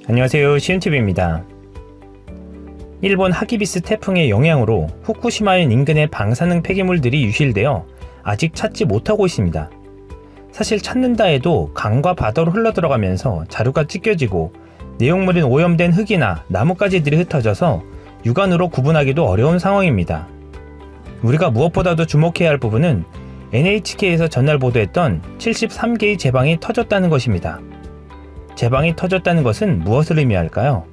안녕하세요, 시윤TV입니다. 일본 하기비스 태풍의 영향으로 후쿠시마현 인근의 방사능 폐기물들이 유실되어 아직 찾지 못하고 있습니다. 사실 찾는다 해도 강과 바다로 흘러들어가면서 자루가 찢겨지고 내용물인 오염된 흙이나 나뭇가지들이 흩어져서 육안으로 구분하기도 어려운 상황입니다. 우리가 무엇보다도 주목해야 할 부분은 NHK에서 전날 보도했던 73개의 제방이 터졌다는 것입니다. 제방이 터졌다는 것은 무엇을 의미할까요?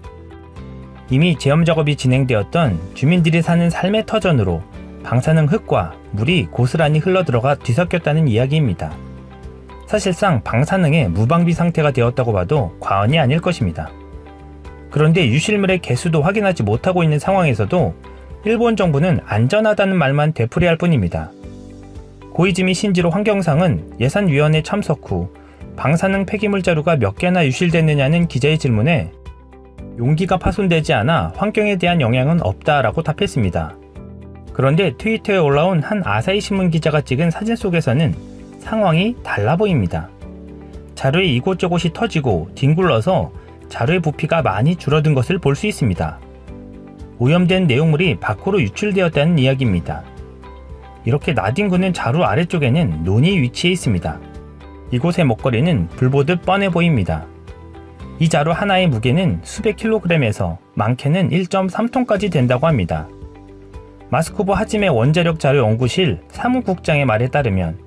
이미 제염 작업이 진행되었던 주민들이 사는 삶의 터전으로 방사능 흙과 물이 고스란히 흘러들어가 뒤섞였다는 이야기입니다. 사실상 방사능의 무방비 상태가 되었다고 봐도 과언이 아닐 것입니다. 그런데 유실물의 개수도 확인하지 못하고 있는 상황에서도 일본 정부는 안전하다는 말만 되풀이할 뿐입니다. 고이즈미 신지로 환경상은 예산위원회 참석 후 방사능 폐기물 자루가 몇 개나 유실됐느냐는 기자의 질문에 용기가 파손되지 않아 환경에 대한 영향은 없다라고 답했습니다. 그런데 트위터에 올라온 한 아사히 신문 기자가 찍은 사진 속에서는 상황이 달라 보입니다. 자루의 이곳저곳이 터지고 뒹굴러서 자루의 부피가 많이 줄어든 것을 볼 수 있습니다. 오염된 내용물이 밖으로 유출되었다는 이야기입니다. 이렇게 나뒹구는 자루 아래쪽에는 논이 위치해 있습니다. 이곳의 먹거리는 불보듯 뻔해 보입니다. 이 자루 하나의 무게는 수백 킬로그램에서 많게는 1.3톤까지 된다고 합니다. 마스코브 하지메 원자력 자료 연구실 사무국장의 말에 따르면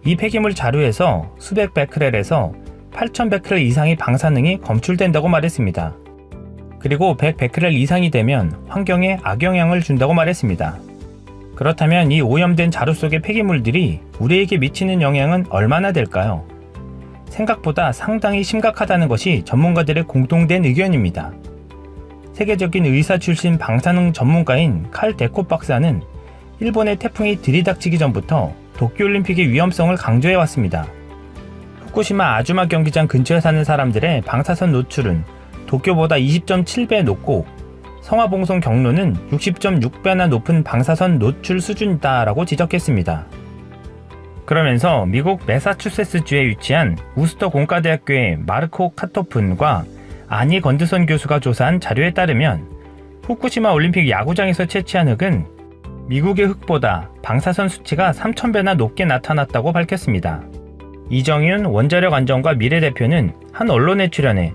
이 폐기물 자루에서 수백 베크렐에서 8,000 베크렐 이상의 방사능이 검출된다고 말했습니다. 그리고 100 베크렐 이상이 되면 환경에 악영향을 준다고 말했습니다. 그렇다면 이 오염된 자루 속의 폐기물들이 우리에게 미치는 영향은 얼마나 될까요? 생각보다 상당히 심각하다는 것이 전문가들의 공통된 의견입니다. 세계적인 의사 출신 방사능 전문가인 칼 데콧 박사는 일본의 태풍이 들이닥치기 전부터 도쿄올림픽의 위험성을 강조해왔습니다. 후쿠시마 아주마 경기장 근처에 사는 사람들의 방사선 노출은 도쿄보다 20.7배 높고 성화봉송 경로는 60.6배나 높은 방사선 노출 수준이다라고 지적했습니다. 그러면서 미국 매사추세츠주에 위치한 우스터 공과대학교의 마르코 카토픈과 아니 건드선 교수가 조사한 자료에 따르면 후쿠시마 올림픽 야구장에서 채취한 흙은 미국의 흙보다 방사선 수치가 3,000배나 높게 나타났다고 밝혔습니다. 이정윤 원자력안전과 미래대표는 한 언론에 출연해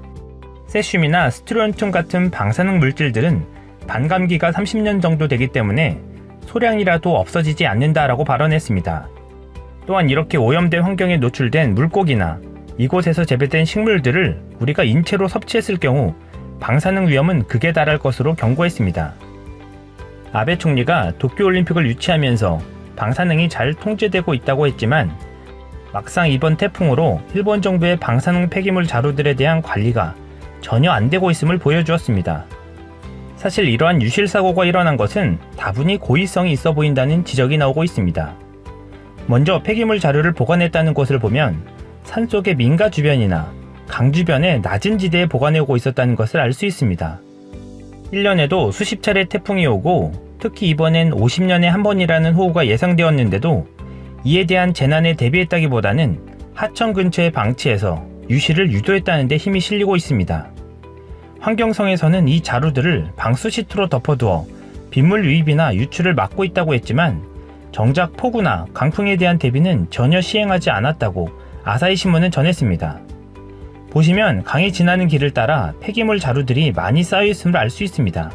세슘이나 스트론튬 같은 방사능 물질들은 반감기가 30년 정도 되기 때문에 소량이라도 없어지지 않는다라고 발언했습니다. 또한 이렇게 오염된 환경에 노출된 물고기나 이곳에서 재배된 식물들을 우리가 인체로 섭취했을 경우 방사능 위험은 극에 달할 것으로 경고했습니다. 아베 총리가 도쿄올림픽을 유치하면서 방사능이 잘 통제되고 있다고 했지만 막상 이번 태풍으로 일본 정부의 방사능 폐기물 자루들에 대한 관리가 전혀 안 되고 있음을 보여주었습니다. 사실 이러한 유실 사고가 일어난 것은 다분히 고의성이 있어 보인다는 지적이 나오고 있습니다. 먼저 폐기물 자루를 보관했다는 곳을 보면 산속의 민가 주변이나 강 주변의 낮은 지대에 보관해오고 있었다는 것을 알 수 있습니다. 1년에도 수십 차례 태풍이 오고 특히 이번엔 50년에 한 번이라는 호우가 예상되었는데도 이에 대한 재난에 대비했다기보다는 하천 근처에 방치해서 유실을 유도했다는 데 힘이 실리고 있습니다. 환경성에서는 이 자루들을 방수 시트로 덮어두어 빗물 유입이나 유출을 막고 있다고 했지만 정작 폭우나 강풍에 대한 대비는 전혀 시행하지 않았다고 아사히 신문은 전했습니다. 보시면 강이 지나는 길을 따라 폐기물 자루들이 많이 쌓여 있음을 알 수 있습니다.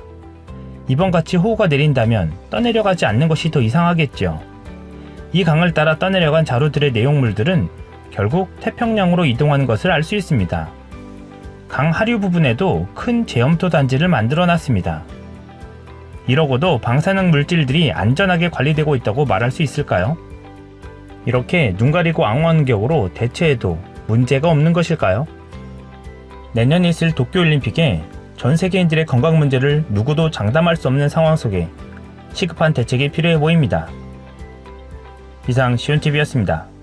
이번같이 호우가 내린다면 떠내려가지 않는 것이 더 이상하겠죠. 이 강을 따라 떠내려간 자루들의 내용물들은 결국 태평양으로 이동하는 것을 알 수 있습니다. 강 하류 부분에도 큰 제염토 단지를 만들어 놨습니다. 이러고도 방사능 물질들이 안전하게 관리되고 있다고 말할 수 있을까요? 이렇게 눈 가리고 앙원격으로 대처해도 문제가 없는 것일까요? 내년에 있을 도쿄올림픽에 전 세계인들의 건강 문제를 누구도 장담할 수 없는 상황 속에 시급한 대책이 필요해 보입니다. 이상 시윤TV였습니다.